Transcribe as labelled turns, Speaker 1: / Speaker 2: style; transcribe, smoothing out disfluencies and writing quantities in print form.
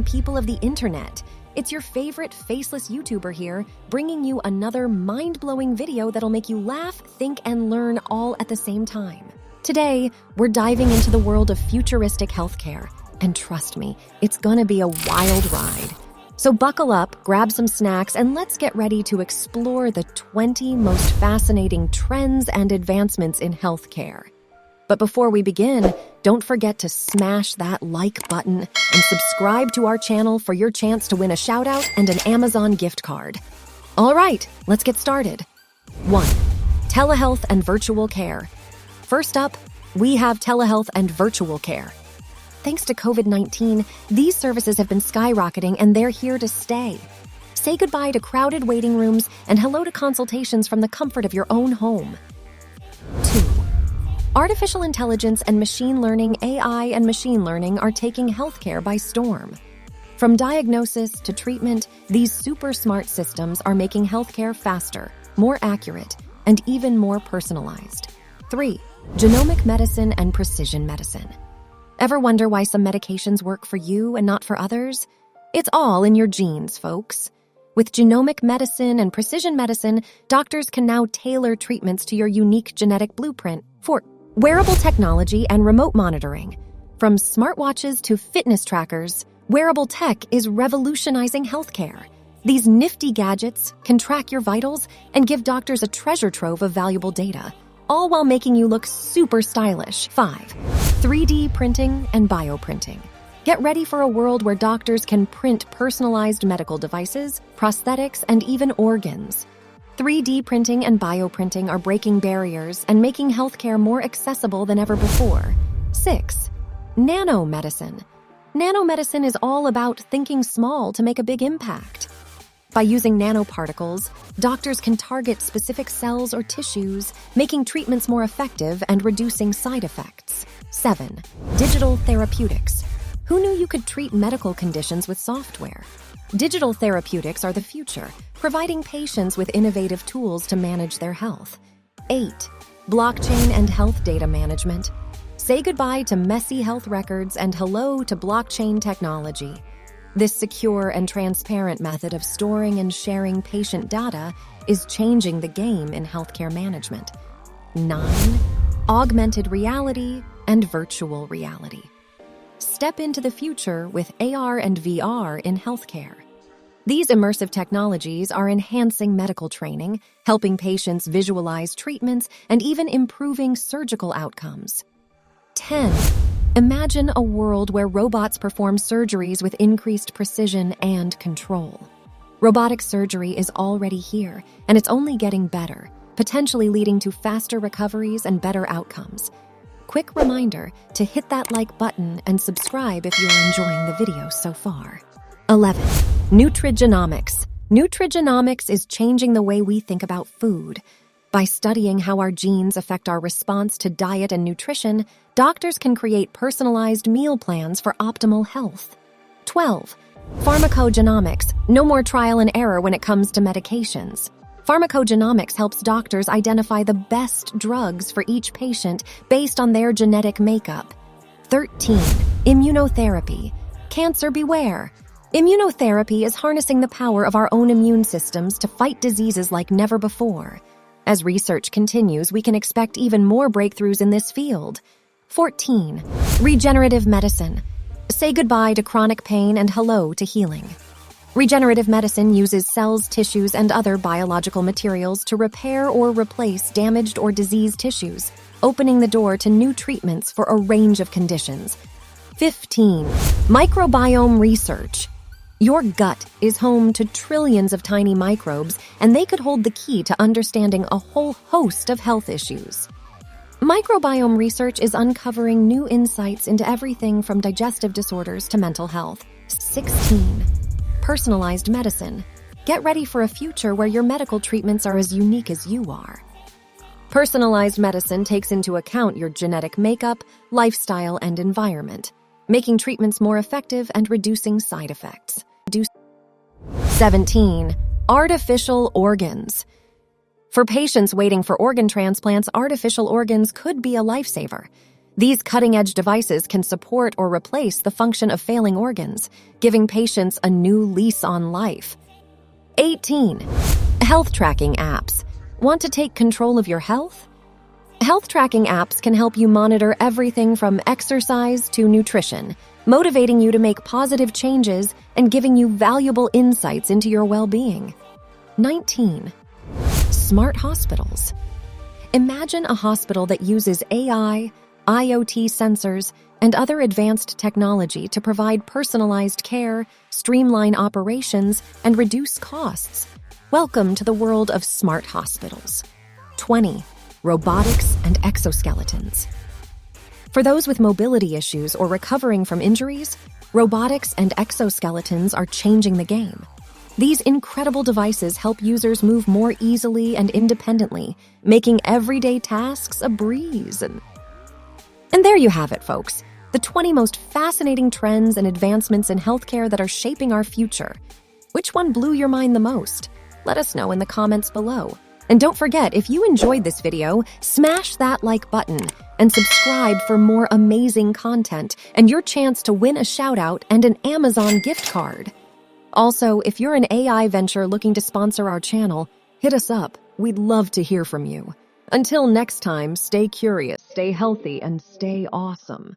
Speaker 1: people of the internet. It's your favorite faceless YouTuber here, bringing you another mind-blowing video that'll make you laugh, think, and learn all at the same time. Today, we're diving into the world of futuristic healthcare, and trust me, it's gonna be a wild ride. So buckle up, grab some snacks, and let's get ready to explore the 20 most fascinating trends and advancements in healthcare. But before we begin, don't forget to smash that like button and subscribe to our channel for your chance to win a shout-out and an Amazon gift card. All right, let's get started. 1. Telehealth and virtual care. First up, we have telehealth and virtual care. Thanks to COVID-19, these services have been skyrocketing and they're here to stay. Say goodbye to crowded waiting rooms and hello to consultations from the comfort of your own home. 2. Artificial intelligence and machine learning, AI and machine learning are taking healthcare by storm. From diagnosis to treatment, these super smart systems are making healthcare faster, more accurate, and even more personalized. 3. Genomic medicine and precision medicine. Ever wonder why some medications work for you and not for others? It's all in your genes, folks. With genomic medicine and precision medicine, doctors can now tailor treatments to your unique genetic blueprint. 4. Wearable technology and remote monitoring. From smartwatches to fitness trackers, wearable tech is revolutionizing healthcare. These nifty gadgets can track your vitals and give doctors a treasure trove of valuable data, all while making you look super stylish. 5. 3D printing and bioprinting. Get ready for a world where doctors can print personalized medical devices, prosthetics, and even organs. 3D printing and bioprinting are breaking barriers and making healthcare more accessible than ever before. 6. Nanomedicine. Nanomedicine is all about thinking small to make a big impact. By using nanoparticles, doctors can target specific cells or tissues, making treatments more effective and reducing side effects. 7. Digital therapeutics. Who knew you could treat medical conditions with software? Digital therapeutics are the future, providing patients with innovative tools to manage their health. 8. Blockchain and health data management. Say goodbye to messy health records and hello to blockchain technology. This secure and transparent method of storing and sharing patient data is changing the game in healthcare management. 9. Augmented reality and virtual reality. Step into the future with AR and VR in healthcare. These immersive technologies are enhancing medical training, helping patients visualize treatments, and even improving surgical outcomes. 10. Imagine a world where robots perform surgeries with increased precision and control. Robotic surgery is already here, and it's only getting better, potentially leading to faster recoveries and better outcomes. Quick reminder to hit that like button and subscribe if you're enjoying the video so far. 11. Nutrigenomics. Nutrigenomics is changing the way we think about food. By studying how our genes affect our response to diet and nutrition, doctors can create personalized meal plans for optimal health. 12. Pharmacogenomics. No more trial and error when it comes to medications. Pharmacogenomics helps doctors identify the best drugs for each patient based on their genetic makeup. 13. Immunotherapy. Cancer beware. Immunotherapy is harnessing the power of our own immune systems to fight diseases like never before. As research continues, we can expect even more breakthroughs in this field. 14. Regenerative medicine. Say goodbye to chronic pain and hello to healing. Regenerative medicine uses cells, tissues, and other biological materials to repair or replace damaged or diseased tissues, opening the door to new treatments for a range of conditions. 15. Microbiome Research. Your gut is home to trillions of tiny microbes, and they could hold the key to understanding a whole host of health issues. Microbiome research is uncovering new insights into everything from digestive disorders to mental health. 16. Personalized medicine. Get ready for a future where your medical treatments are as unique as you are. Personalized medicine takes into account your genetic makeup, lifestyle, and environment, making treatments more effective and reducing side effects. 17. Artificial organs. For patients waiting for organ transplants, artificial organs could be a lifesaver. These cutting-edge devices can support or replace the function of failing organs, giving patients a new lease on life. 18. Health tracking apps. Want to take control of your health? Health tracking apps can help you monitor everything from exercise to nutrition, motivating you to make positive changes and giving you valuable insights into your well-being. 19. Smart hospitals. Imagine a hospital that uses AI, IoT sensors, and other advanced technology to provide personalized care, streamline operations, and reduce costs. Welcome to the world of smart hospitals. 20. Robotics and Exoskeletons. For those with mobility issues or recovering from injuries, robotics and exoskeletons are changing the game. These incredible devices help users move more easily and independently, making everyday tasks a breeze. And there you have it, folks. The 20 most fascinating trends and advancements in healthcare that are shaping our future. Which one blew your mind the most? Let us know in the comments below. And don't forget, if you enjoyed this video, smash that like button and subscribe for more amazing content and your chance to win a shout-out and an Amazon gift card. Also, if you're an AI venture looking to sponsor our channel, hit us up. We'd love to hear from you. Until next time, stay curious, stay healthy, and stay awesome.